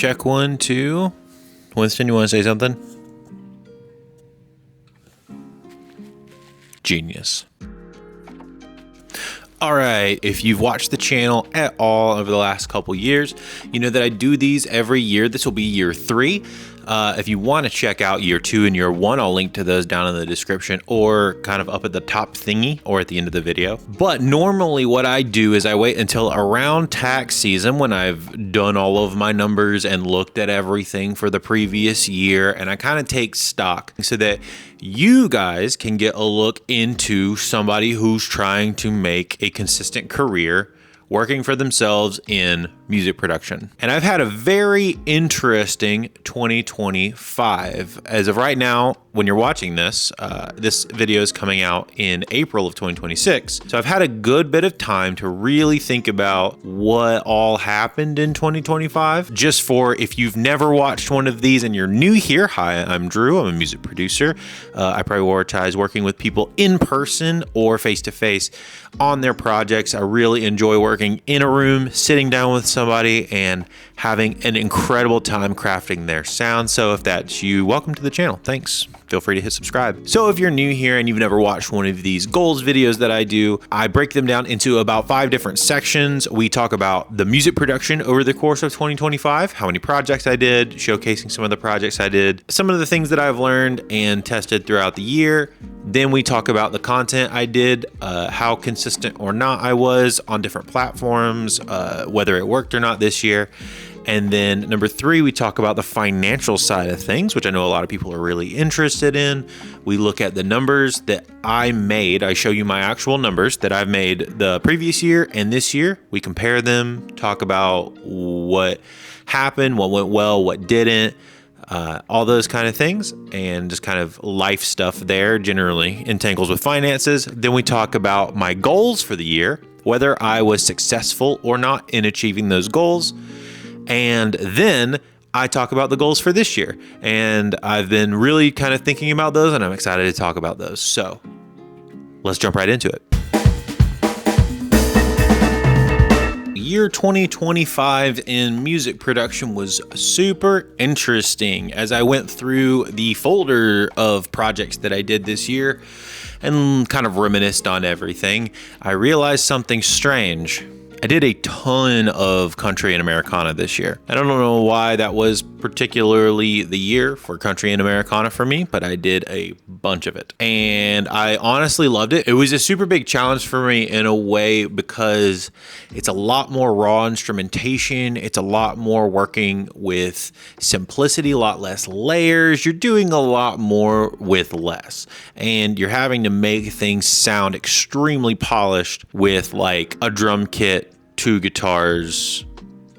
Check 1, 2. Winston, you want to say something? Genius. All right, if you've watched the channel at all over the last couple years, you know that I do these every year. This will be year 3. If you want to check out year 2 and year 1, I'll link to those down in the description or kind of up at the top thingy or at the end of the video. But normally what I do is I wait until around tax season when I've done all of my numbers and looked at everything for the previous year, and I kind of take stock so that you guys can get a look into somebody who's trying to make a consistent career working for themselves in music production. And I've had a very interesting 2025. As of right now, when you're watching this, this video is coming out in April of 2026. So I've had a good bit of time to really think about what all happened in 2025. Just for if you've never watched one of these and you're new here, hi, I'm Drew. I'm a music producer. I prioritize working with people in person or face-to-face on their projects. I really enjoy working in a room, sitting down with somebody and having an incredible time crafting their sound. So if that's you, welcome to the channel. Thanks. Feel free to hit subscribe. So if you're new here and you've never watched one of these goals videos that I do, I break them down into about 5 different sections. We talk about the music production over the course of 2025, how many projects I did, showcasing some of the projects I did, some of the things that I've learned and tested throughout the year. Then we talk about the content I did, how consistent or not I was on different platforms, whether it worked or not this year. And then number 3, we talk about the financial side of things, which I know a lot of people are really interested in. We look at the numbers that I made. I show you my actual numbers that I've made the previous year and this year. We compare them, talk about what happened, what went well, what didn't, all those kind of things, and just kind of life stuff there generally entangles with finances. Then we talk about my goals for the year, whether I was successful or not in achieving those goals. And then I talk about the goals for this year. And I've been really kind of thinking about those, and I'm excited to talk about those. So let's jump right into it. Year 2025 in music production was super interesting. As I went through the folder of projects that I did this year and kind of reminisced on everything, I realized something strange. I did a ton of country and Americana this year. I don't know why that was particularly the year for country and Americana for me, but I did a bunch of it. And I honestly loved it. It was a super big challenge for me in a way because it's a lot more raw instrumentation. It's a lot more working with simplicity, a lot less layers. You're doing a lot more with less. And you're having to make things sound extremely polished with like a drum kit, 2 guitars,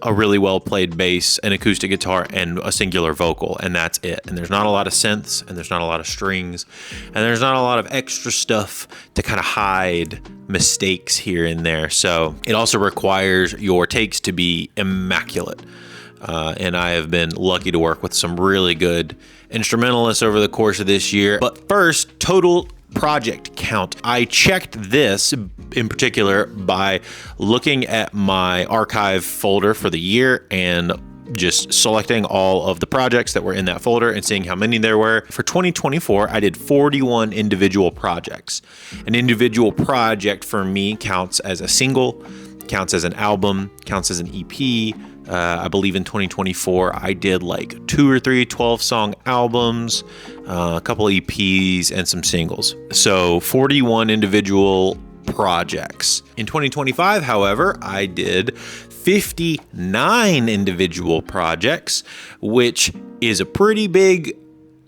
a really well played bass, an acoustic guitar, and a singular vocal, and that's it. And there's not a lot of synths, and there's not a lot of strings, and there's not a lot of extra stuff to kind of hide mistakes here and there. So it also requires your takes to be immaculate. And I have been lucky to work with some really good instrumentalists over the course of this year. But first, total project count. I checked this in particular by looking at my archive folder for the year and just selecting all of the projects that were in that folder and seeing how many there were. For 2024, I did 41 individual projects. An individual project for me counts as a single, counts as an album, counts as an EP. I believe in 2024, I did like 2 or 3 12-song albums, a couple EPs, and some singles. So 41 individual projects. In 2025, however, I did 59 individual projects, which is a pretty big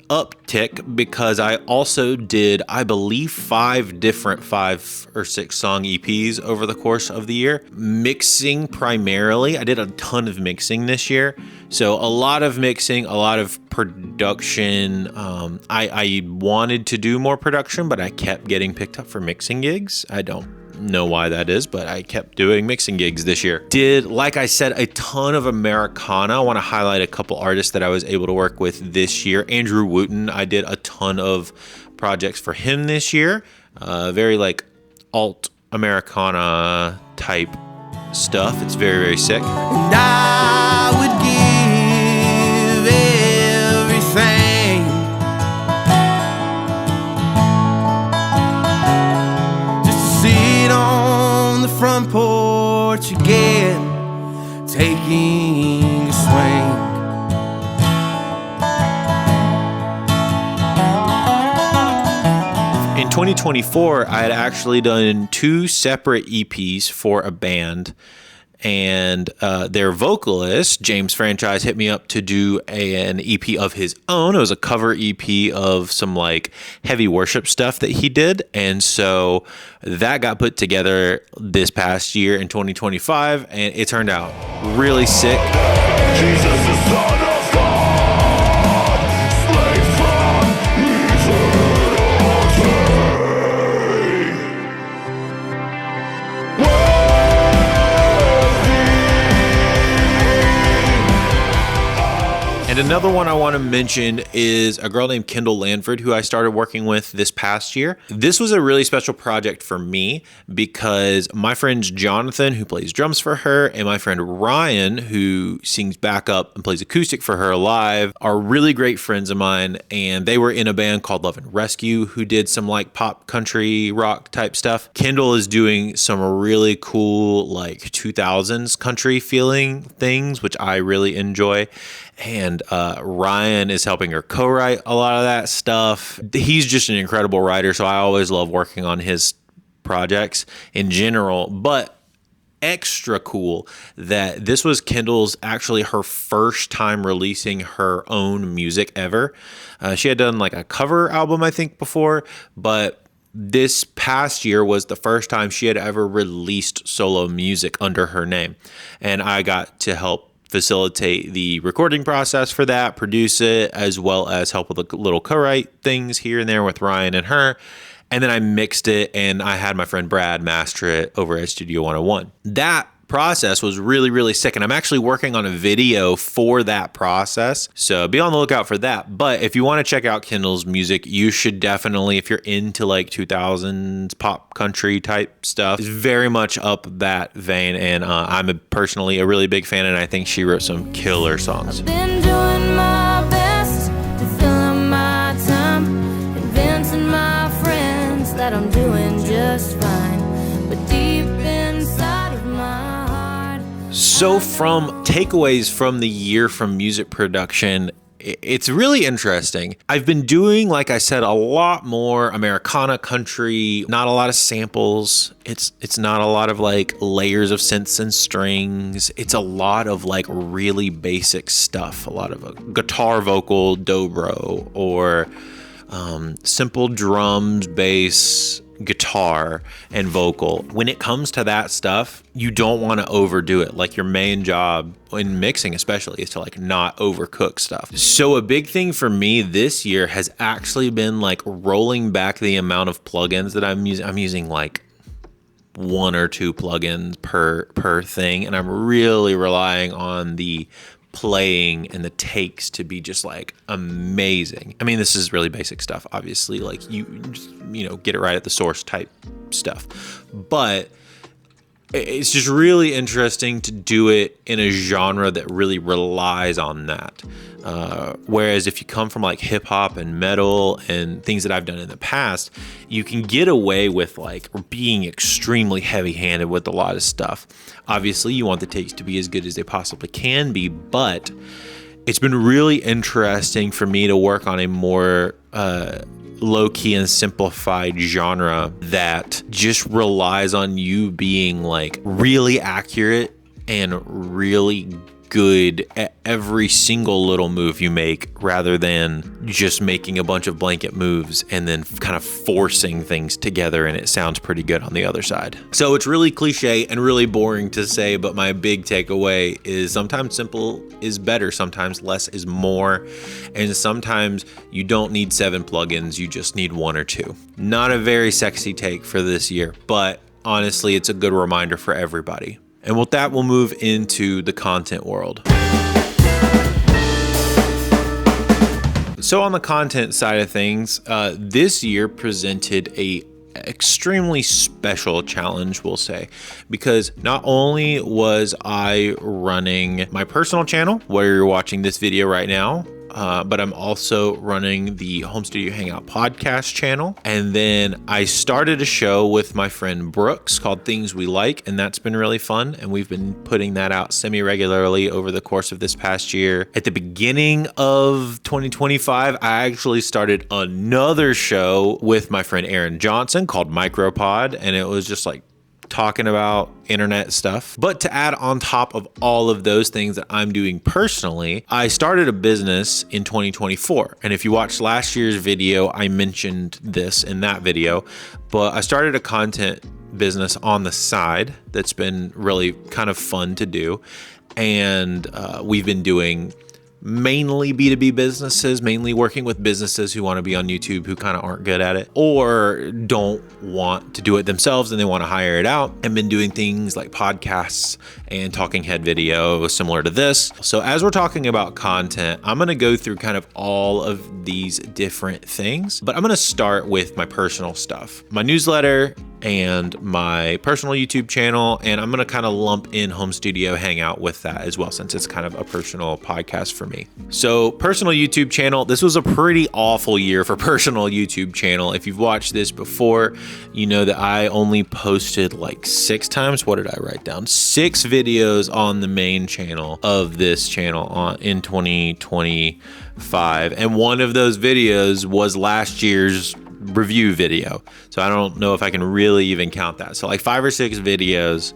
uptick because I also did, I believe, 5 different 5 or 6 song EPs over the course of the year. Mixing primarily, I did a ton of mixing this year. So a lot of mixing, a lot of production. I wanted to do more production, but I kept getting picked up for mixing gigs. I don't know why that is, but I kept doing mixing gigs this year. Did, like I said, a ton of Americana. I want to highlight a couple artists that I was able to work with this year. Andrew Wooten, I did a ton of projects for him this year. Very like alt Americana type stuff. It's very, very sick. And I would 2024, I had actually done 2 separate EPs for a band, and their vocalist, James Franchise, hit me up to do an EP of his own. It was a cover EP of some like heavy worship stuff that he did. And so that got put together this past year in 2025, and it turned out really sick. Jesus is Son of God, slave from And another one I want to mention is a girl named Kendall Lanford, who I started working with this past year. This was a really special project for me because my friend Jonathan, who plays drums for her, and my friend Ryan, who sings backup and plays acoustic for her live, are really great friends of mine. And they were in a band called Love and Rescue, who did some like pop country rock type stuff. Kendall is doing some really cool like 2000s country feeling things, which I really enjoy. And Ryan is helping her co-write a lot of that stuff. He's just an incredible writer, so I always love working on his projects in general. But extra cool that this was Kendall's actually her first time releasing her own music ever. She had done like a cover album, I think, before, but this past year was the first time she had ever released solo music under her name. And I got to help facilitate the recording process for that, produce it, as well as help with the little co-write things here and there with Ryan and her. And then I mixed it, and I had my friend Brad master it over at Studio 101. That process was really, really sick, and I'm actually working on a video for that process, so be on the lookout for that. But if you want to check out Kendall's music, you should definitely, if you're into like 2000s pop country type stuff, it's very much up that vein. And I'm personally a really big fan, and I think she wrote some killer songs. I've been doing my best to fill up my time, convincing my friends that I'm doing just fine, but deep inside of my heart. So from takeaways from the year from music production, it's really interesting. I've been doing, like I said, a lot more Americana country, not a lot of samples. It's not a lot of like layers of synths and strings. It's a lot of like really basic stuff, a lot of a guitar vocal dobro, or simple drums, bass, guitar, and vocal. When it comes to that stuff, you don't want to overdo it. Like your main job in mixing especially is to like not overcook stuff. So a big thing for me this year has actually been like rolling back the amount of plugins that I'm using. I'm using like 1 or 2 plugins per thing, and I'm really relying on the playing and the takes to be just like amazing. I mean, this is really basic stuff, obviously, like you know, get it right at the source type stuff, but it's just really interesting to do it in a genre that really relies on that. Whereas if you come from like hip hop and metal and things that I've done in the past, you can get away with like being extremely heavy handed with a lot of stuff. Obviously you want the takes to be as good as they possibly can be, but it's been really interesting for me to work on a more, low-key and simplified genre that just relies on you being like really accurate and really good at every single little move you make, rather than just making a bunch of blanket moves and then kind of forcing things together and it sounds pretty good on the other side. So it's really cliche and really boring to say, but my big takeaway is sometimes simple is better, sometimes less is more, and sometimes you don't need 7 plugins, you just need 1 or 2. Not a very sexy take for this year, but honestly, it's a good reminder for everybody. And with that, we'll move into the content world. So on the content side of things, this year presented a extremely special challenge, we'll say, because not only was I running my personal channel where you're watching this video right now, but I'm also running the Home Studio Hangout podcast channel. And then I started a show with my friend Brooks called Things We Like, and that's been really fun. And we've been putting that out semi-regularly over the course of this past year. At the beginning of 2025, I actually started another show with my friend Aaron Johnson called Micropod, and it was just like talking about internet stuff. But to add on top of all of those things that I'm doing personally, I started a business in 2024. And if you watched last year's video, I mentioned this in that video, but I started a content business on the side that's been really kind of fun to do. And we've been doing mainly B2B businesses, mainly working with businesses who want to be on YouTube who kind of aren't good at it or don't want to do it themselves and they want to hire it out, and been doing things like podcasts and talking head video similar to this. So as we're talking about content, I'm going to go through kind of all of these different things, but I'm going to start with my personal stuff, my newsletter and my personal YouTube channel, and I'm gonna kind of lump in Home Studio Hangout with that as well, since it's kind of a personal podcast for me. So personal YouTube channel, this was a pretty awful year for personal YouTube channel. If you've watched this before, you know that I only posted like 6 times. What did I write down? 6 videos on the main channel of this channel in 2025. And one of those videos was last year's review video. So I don't know if I can really even count that. So like 5 or 6 videos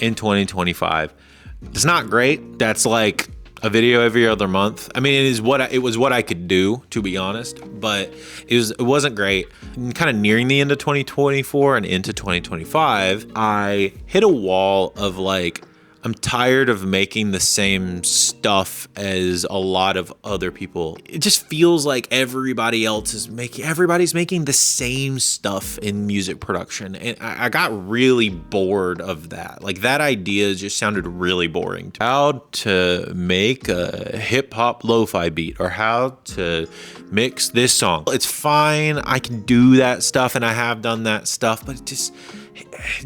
in 2025. It's not great. That's like a video every other month. I mean, it was what I could do, to be honest, but it wasn't great. And kind of nearing the end of 2024 and into 2025, I hit a wall of like, I'm tired of making the same stuff as a lot of other people. It just feels like everybody's making the same stuff in music production. And I got really bored of that. Like that idea just sounded really boring. How to make a hip hop lo-fi beat or how to mix this song. It's fine. I can do that stuff and I have done that stuff, but it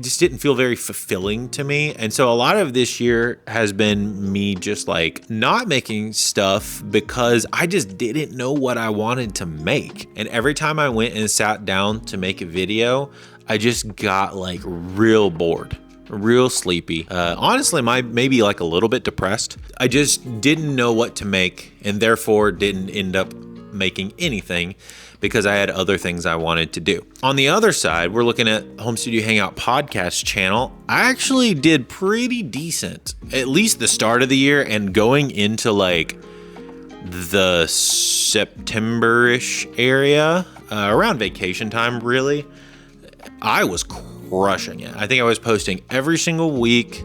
just didn't feel very fulfilling to me. And so a lot of this year has been me just like not making stuff because I just didn't know what I wanted to make. And every time I went and sat down to make a video, I just got like real bored, real sleepy. Honestly, maybe like a little bit depressed. I just didn't know what to make and therefore didn't end up making anything because I had other things I wanted to do. On the other side, we're looking at Home Studio Hangout podcast channel. I actually did pretty decent, at least the start of the year and going into like the September-ish area, around vacation time, really. I was crushing it. I think I was posting every single week.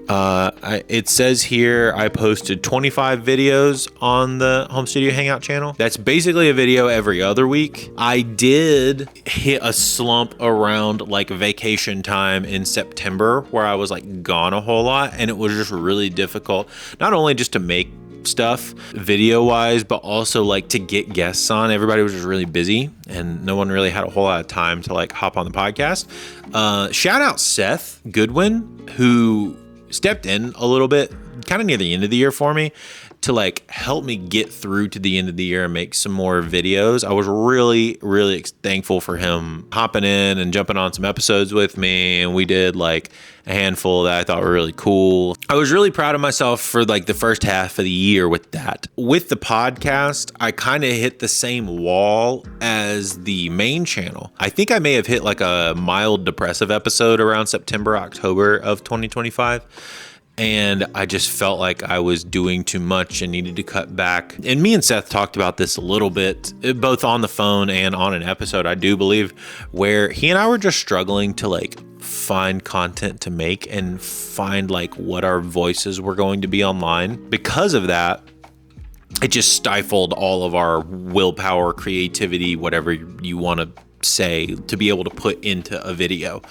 It says here I posted 25 videos on the Home Studio Hangout channel. That's basically a video every other week. I did hit a slump around like vacation time in September where I was like gone a whole lot, and it was just really difficult, not only just to make stuff video wise, but also like to get guests on. Everybody was just really busy and no one really had a whole lot of time to like hop on the podcast. Shout out Seth Goodwin, who stepped in a little bit kind of near the end of the year for me to like help me get through to the end of the year and make some more videos. I was really, really thankful for him hopping in and jumping on some episodes with me. And we did like a handful that I thought were really cool. I was really proud of myself for like the first half of the year with that. With the podcast, I kind of hit the same wall as the main channel. I think I may have hit like a mild depressive episode around September, October of 2025. And I just felt like I was doing too much and needed to cut back. And me and Seth talked about this a little bit, both on the phone and on an episode, I do believe, where he and I were just struggling to like find content to make and find like what our voices were going to be online. Because of that, it just stifled all of our willpower, creativity, whatever you want to say, to be able to put into a video.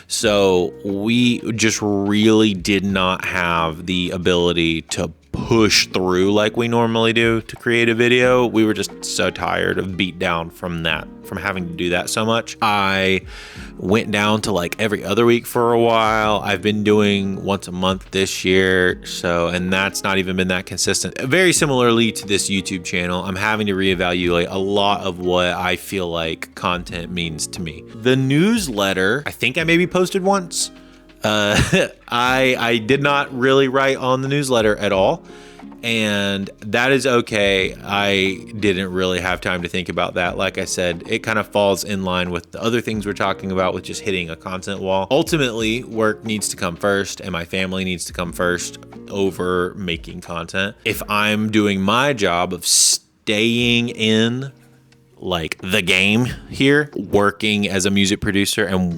So we just really did not have the ability to push through like we normally do to create a video. We were just so tired of beat down from having to do that so much. I went down to like every other week for a while. I've been doing once a month this year. And that's not even been that consistent. Very similarly to this YouTube channel, I'm having to reevaluate a lot of what I feel like content means to me. The newsletter, I think I maybe posted once. I did not really write on the newsletter at all, and that is okay. I didn't really have time to think about that. Like I said, it kind of falls in line with the other things we're talking about with just hitting a content wall. Ultimately, work needs to come first, and my family needs to come first over making content. If I'm doing my job of staying in like the game here, working as a music producer and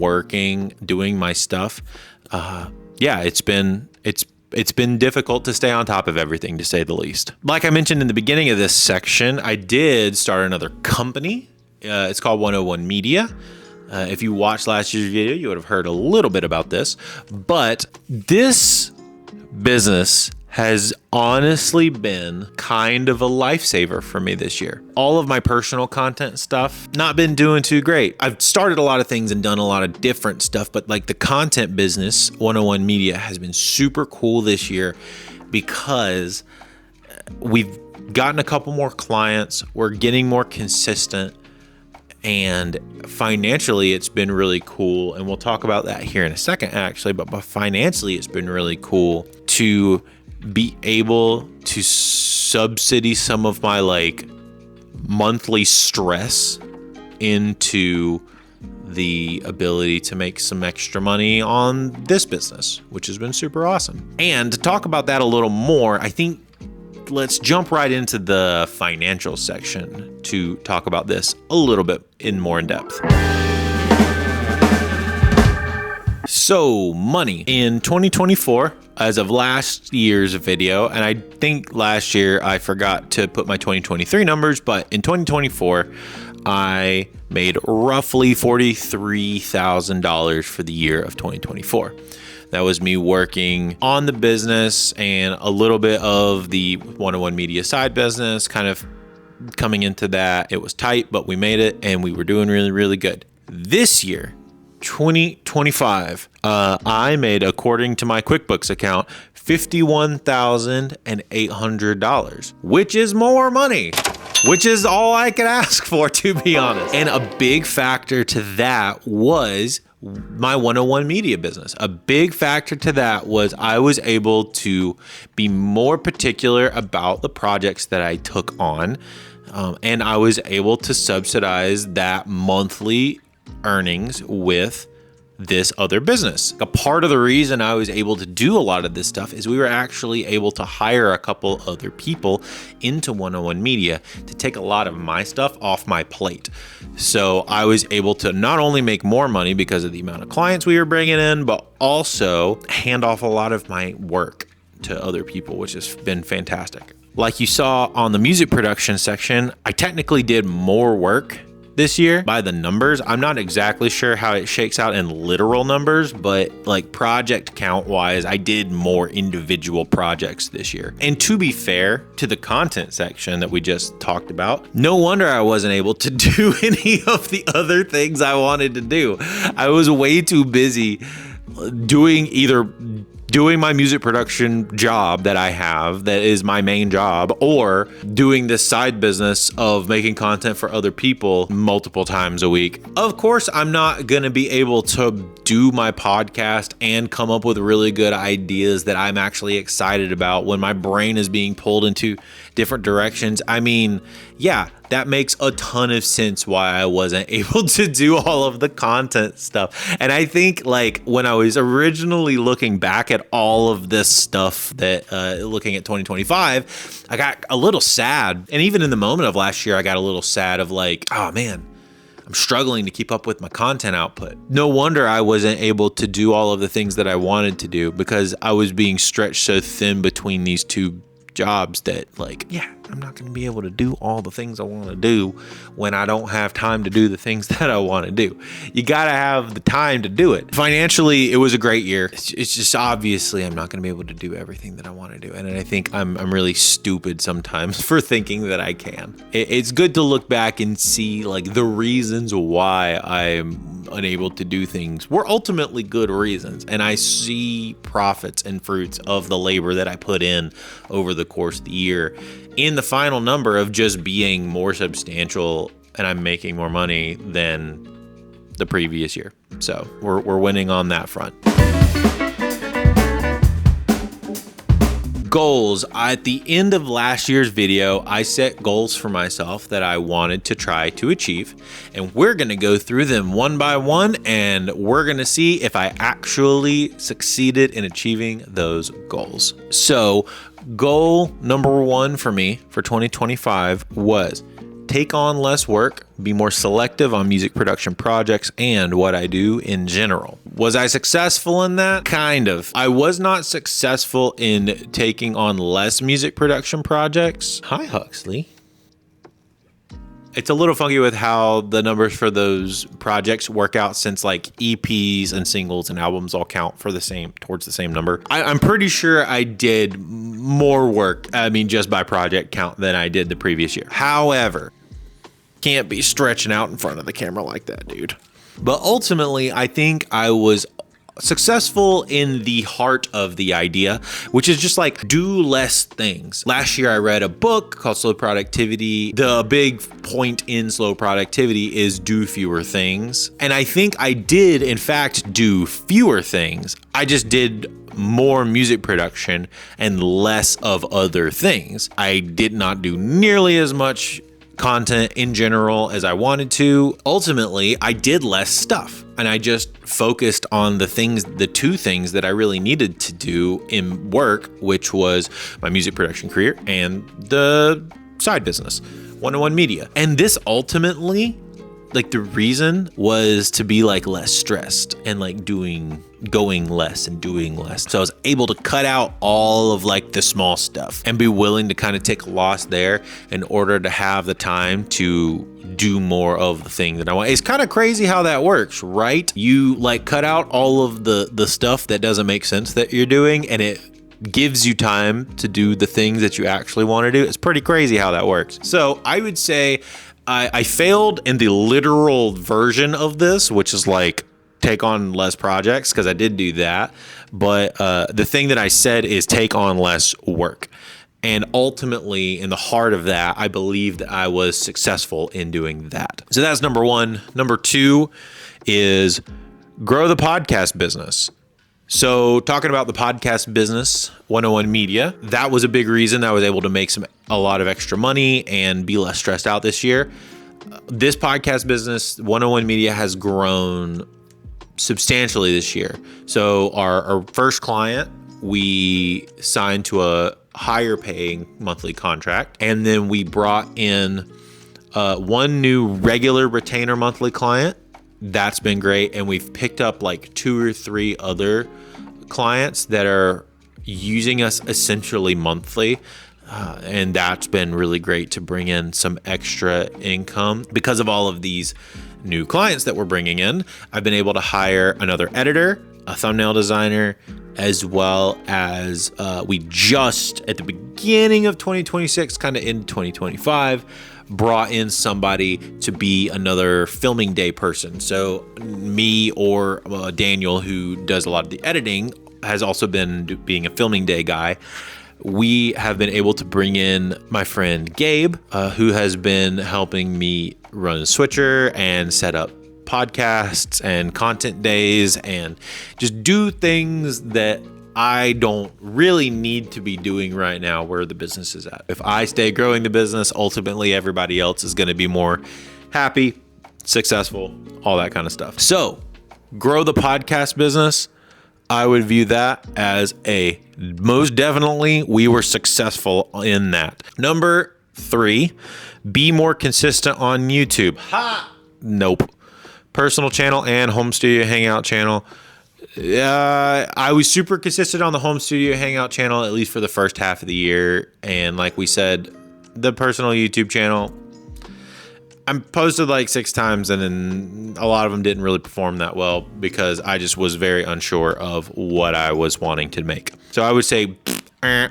doing my stuff, it's been difficult to stay on top of everything, to say the least. Like I mentioned in the beginning of this section, I did start another company. It's called 101 Media. If you watched last year's video, you would have heard a little bit about this, but this business has honestly been kind of a lifesaver for me this year. All of my personal content stuff, not been doing too great. I've started a lot of things and done a lot of different stuff, but like the content business, 101 Media, has been super cool this year because we've gotten a couple more clients. We're getting more consistent, and financially it's been really cool. And we'll talk about that here in a second, actually, but financially it's been really cool to be able to subsidy some of my like monthly stress into the ability to make some extra money on this business, which has been super awesome. And to talk about that a little more, I think let's jump right into the financial section to talk about this a little bit more in depth. So, money in 2024, as of last year's video, and I think last year I forgot to put my 2023 numbers, but in 2024, I made roughly $43,000 for the year of 2024. That was me working on the business and a little bit of the 101 Media side business, kind of coming into that. It was tight, but we made it and we were doing really, really good. This year, 2025, I made, according to my QuickBooks account, $51,800, which is more money, which is all I could ask for, to be honest. And a big factor to that was my 101 Media business. A big factor to that was I was able to be more particular about the projects that I took on, and I was able to subsidize that monthly earnings with this other business. A part of the reason I was able to do a lot of this stuff is we were actually able to hire a couple other people into 101 Media to take a lot of my stuff off my plate. So I was able to not only make more money because of the amount of clients we were bringing in, but also hand off a lot of my work to other people, which has been fantastic. Like you saw on the music production section, I technically did more work this year by the numbers. I'm not exactly sure how it shakes out in literal numbers, but like project count wise, I did more individual projects this year. And to be fair to the content section that we just talked about, no wonder I wasn't able to do any of the other things I wanted to do. I was way too busy doing my music production job that I have, that is my main job, or doing this side business of making content for other people multiple times a week. Of course, I'm not going to be able to do my podcast and come up with really good ideas that I'm actually excited about when my brain is being pulled into different directions. I mean, yeah, that makes a ton of sense why I wasn't able to do all of the content stuff. And I think like when I was originally looking back at all of this stuff that looking at 2025, I got a little sad. And even in the moment of last year, I got a little sad of like, oh man, I'm struggling to keep up with my content output. No wonder I wasn't able to do all of the things that I wanted to do, because I was being stretched so thin between these two jobs that like, yeah, I'm not going to be able to do all the things I want to do when I don't have time to do the things that I want to do. You got to have the time to do it. Financially, it was a great year. It's just obviously I'm not going to be able to do everything that I want to do. And I think I'm really stupid sometimes for thinking that I can. It's good to look back and see like the reasons why I'm unable to do things were ultimately good reasons. And I see profits and fruits of the labor that I put in over the course of the year in the final number of just being more substantial, and I'm making more money than the previous year. So we're winning on that front. Goals. At the end of last year's video, I set goals for myself that I wanted to try to achieve, and we're going to go through them one by one, and we're going to see if I actually succeeded in achieving those goals. So goal number one for me for 2025 was take on less work, be more selective on music production projects and what I do in general. Was I successful in that? Kind of. I was not successful in taking on less music production projects. Hi, Huxley. It's a little funky with how the numbers for those projects work out, since like EPs and singles and albums all count for towards the same number. I'm pretty sure I did more work, just by project count, than I did the previous year. However, can't be stretching out in front of the camera like that, dude. But ultimately, I think I was successful in the heart of the idea, which is just like do less things. Last year I read a book called Slow Productivity. The big point in slow productivity is do fewer things. And I think I did in fact do fewer things. I just did more music production and less of other things. I did not do nearly as much content in general as I wanted to. Ultimately, I did less stuff, and I just focused on the two things that I really needed to do in work, which was my music production career and the side business, 101 Media. And this ultimately, like the reason was to be like less stressed and like going less and doing less. So I was able to cut out all of like the small stuff and be willing to kind of take a loss there in order to have the time to do more of the thing that I want. It's kind of crazy how that works, right? You like cut out all of the stuff that doesn't make sense that you're doing, and it gives you time to do the things that you actually want to do. It's pretty crazy how that works. So I would say I failed in the literal version of this, which is like take on less projects, because I did do that. But the thing that I said is take on less work. And ultimately, in the heart of that, I believe that I was successful in doing that. So that's number one. Number two is grow the podcast business. So talking about the podcast business, 101 Media, that was a big reason I was able to make a lot of extra money and be less stressed out this year. This podcast business, 101 Media, has grown substantially this year. So our first client, we signed to a higher paying monthly contract. And then we brought in one new regular retainer monthly client. That's been great. And we've picked up like 2 or 3 other clients that are using us essentially monthly. And that's been really great to bring in some extra income. Because of all of these new clients that we're bringing in, I've been able to hire another editor, a thumbnail designer, as well as we just at the beginning of 2026, kind of in 2025, brought in somebody to be another filming day person. So me or Daniel, who does a lot of the editing, has also been being a filming day guy. We have been able to bring in my friend Gabe, who has been helping me run Switcher and set up podcasts and content days and just do things that I don't really need to be doing right now where the business is at. If I stay growing the business, ultimately everybody else is going to be more happy, successful, all that kind of stuff. So grow the podcast business. I would view that as most definitely we were successful in that. Number 3, be more consistent on YouTube. Nope. Personal channel and home studio hangout channel. I was super consistent on the home studio Hangout channel, at least for the first half of the year. And like we said, the personal YouTube channel, I posted like 6 times, and then a lot of them didn't really perform that well because I just was very unsure of what I was wanting to make. So I would say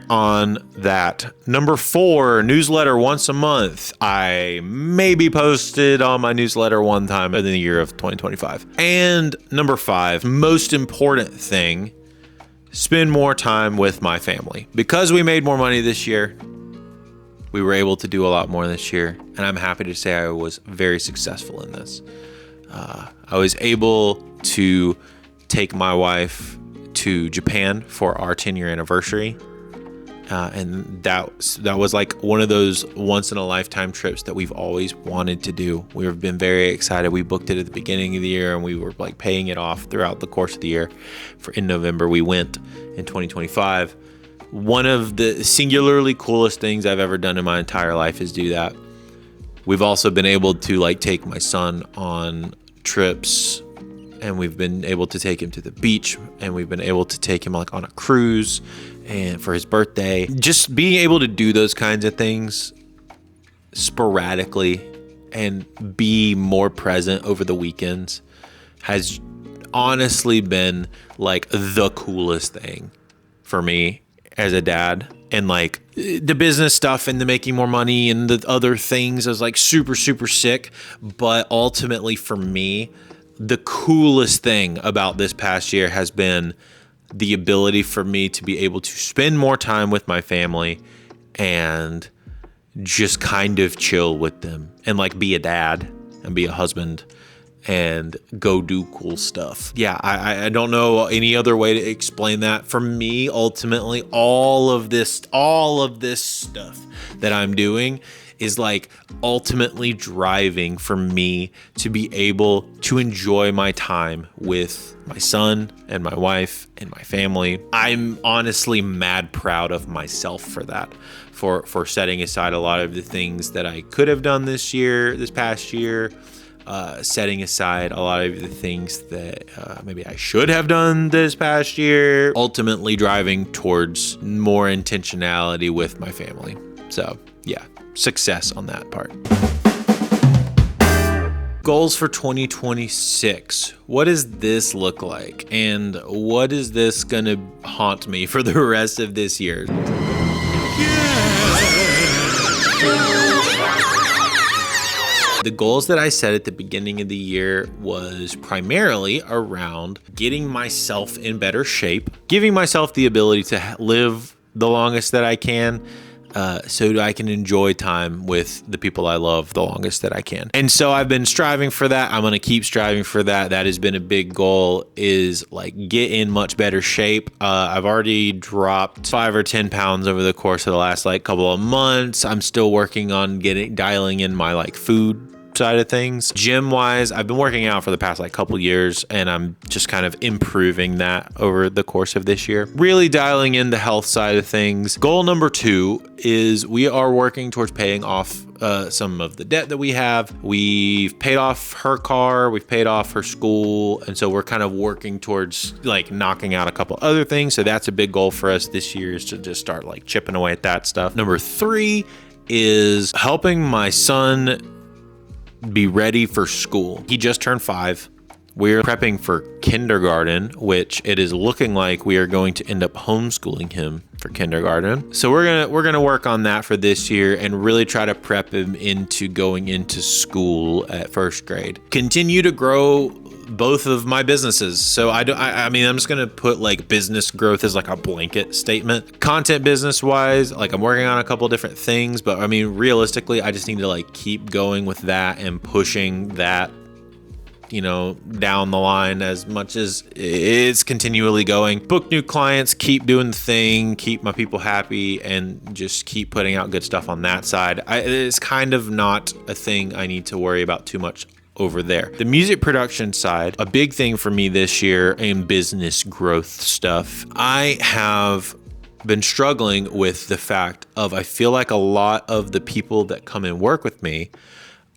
on that. Number 4, newsletter once a month. I maybe posted on my newsletter one time in the year of 2025. And number 5, most important thing, spend more time with my family. Because we made more money this year, we were able to do a lot more this year, and I'm happy to say I was very successful in this. I was able to take my wife to Japan for our 10-year anniversary, and that was like one of those once-in-a-lifetime trips that we've always wanted to do. We've been very excited. We booked it at the beginning of the year, and we were like paying it off throughout the course of the year. In November, we went in 2025. One of the singularly coolest things I've ever done in my entire life is do that. We've also been able to like take my son on trips, and we've been able to take him to the beach, and we've been able to take him like on a cruise and for his birthday. Just being able to do those kinds of things sporadically and be more present over the weekends has honestly been like the coolest thing for me as a dad. And like the business stuff and the making more money and the other things is like super, super sick. But ultimately for me, the coolest thing about this past year has been the ability for me to be able to spend more time with my family and just kind of chill with them and like be a dad and be a husband and go do cool stuff. Yeah, I don't know any other way to explain that. For me, ultimately, all of this stuff that I'm doing is like ultimately driving for me to be able to enjoy my time with my son and my wife and my family. I'm honestly mad proud of myself for that, for setting aside a lot of the things that I could have done this past year, setting aside a lot of the things that maybe I should have done this past year, ultimately driving towards more intentionality with my family. So yeah, success on that part. Goals for 2026. What does this look like? And what is this gonna haunt me for the rest of this year? The goals that I set at the beginning of the year was primarily around getting myself in better shape, giving myself the ability to live the longest that I can, so that I can enjoy time with the people I love the longest that I can. And so I've been striving for that. I'm going to keep striving for that. That has been a big goal, is like get in much better shape. I've already dropped 5 or 10 pounds over the course of the last like couple of months. I'm still working on dialing in my like food side of things. Gym wise, I've been working out for the past like couple years, and I'm just kind of improving that over the course of this year. Really dialing in the health side of things. Goal number 2 is we are working towards paying off some of the debt that we have. We've paid off her car, we've paid off her school, and so we're kind of working towards like knocking out a couple other things. So that's a big goal for us this year, is to just start like chipping away at that stuff. Number 3 is helping my son be ready for school. He just turned 5. We're prepping for kindergarten, which it is looking like we are going to end up homeschooling him for kindergarten. So we're gonna work on that for this year and really try to prep him into going into school at first grade. Continue to grow both of my businesses. So I mean, I'm just gonna put like business growth as like a blanket statement. Content business wise, like I'm working on a couple different things, but I mean, realistically, I just need to like keep going with that and pushing that, you know, down the line as much as it's continually going. Book new clients, keep doing the thing, keep my people happy, and just keep putting out good stuff on that side. It's kind of not a thing I need to worry about too much over there. The music production side, a big thing for me this year in business growth stuff, I have been struggling with the fact of I feel like a lot of the people that come and work with me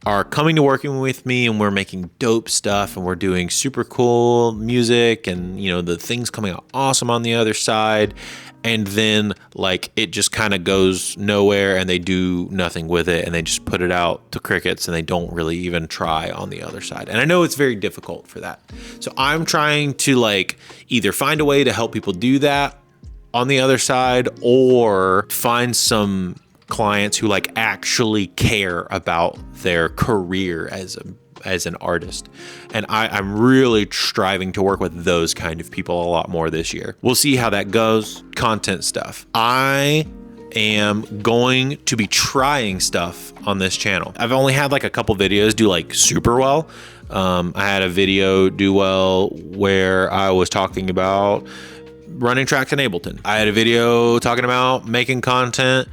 are coming to working with me, and we're making dope stuff, and we're doing super cool music, and you know, the thing's coming out awesome on the other side. And then like it just kind of goes nowhere, and they do nothing with it, and they just put it out to crickets, and they don't really even try on the other side. And I know it's very difficult for that. So I'm trying to like either find a way to help people do that on the other side, or find some clients who like actually care about their career as an artist. And I'm really striving to work with those kind of people a lot more this year. We'll see how that goes. Content stuff. I am going to be trying stuff on this channel. I've only had like a couple videos do like super well. I had a video do well where I was talking about running tracks in Ableton. I had a video talking about making content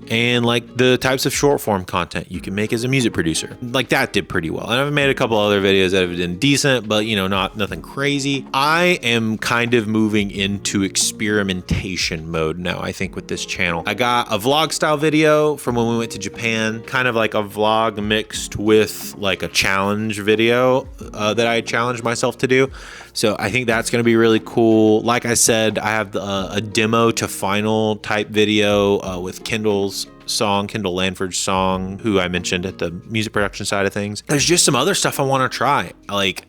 and like the types of short form content you can make as a music producer. Like that did pretty well. And I've made a couple other videos that have been decent, but you know, nothing crazy. I am kind of moving into experimentation mode now, I think, with this channel. I got a vlog style video from when we went to Japan, kind of like a vlog mixed with like a challenge video that I challenged myself to do. So I think that's going to be really cool. Like I said, I have a demo to final type video with Kendall Lanford's song, who I mentioned at the music production side of things. There's just some other stuff I want to try. Like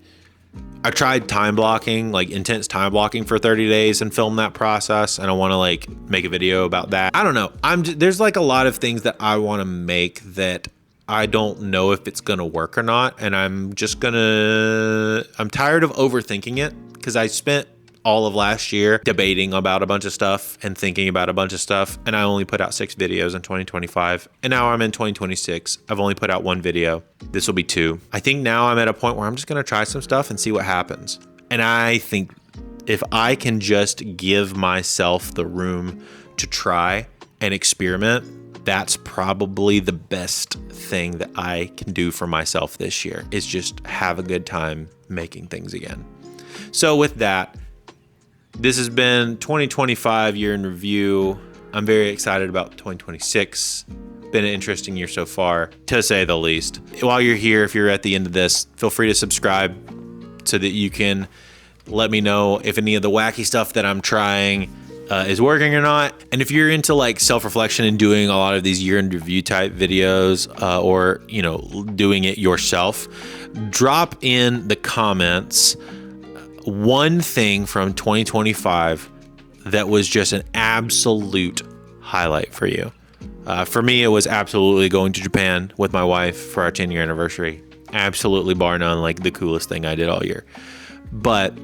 I tried time blocking, like intense time blocking for 30 days and film that process. And I want to like make a video about that. I don't know. There's like a lot of things that I want to make that I don't know if it's going to work or not. And I'm tired of overthinking it, because I spent all of last year debating about a bunch of stuff and thinking about a bunch of stuff. And I only put out 6 videos in 2025. And now I'm in 2026. I've only put out 1 video. This will be 2. I think now I'm at a point where I'm just going to try some stuff and see what happens. And I think if I can just give myself the room to try and experiment, that's probably the best thing that I can do for myself this year, is just have a good time making things again. So with that, this has been 2025 year in review. I'm very excited about 2026. Been an interesting year so far, to say the least. While you're here, if you're at the end of this, feel free to subscribe so that you can let me know if any of the wacky stuff that I'm trying is working or not. And if you're into like self-reflection and doing a lot of these year in review type videos, or you know, doing it yourself, drop in the comments one thing from 2025 that was just an absolute highlight for you. For me, it was absolutely going to Japan with my wife for our 10-year anniversary. Absolutely, bar none, like the coolest thing I did all year. But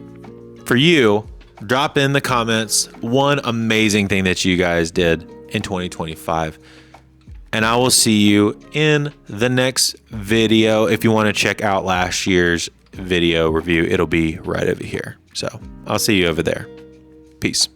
for you, drop in the comments one amazing thing that you guys did in 2025. And I will see you in the next video. If you want to check out last year's video review, it'll be right over here. So I'll see you over there. Peace.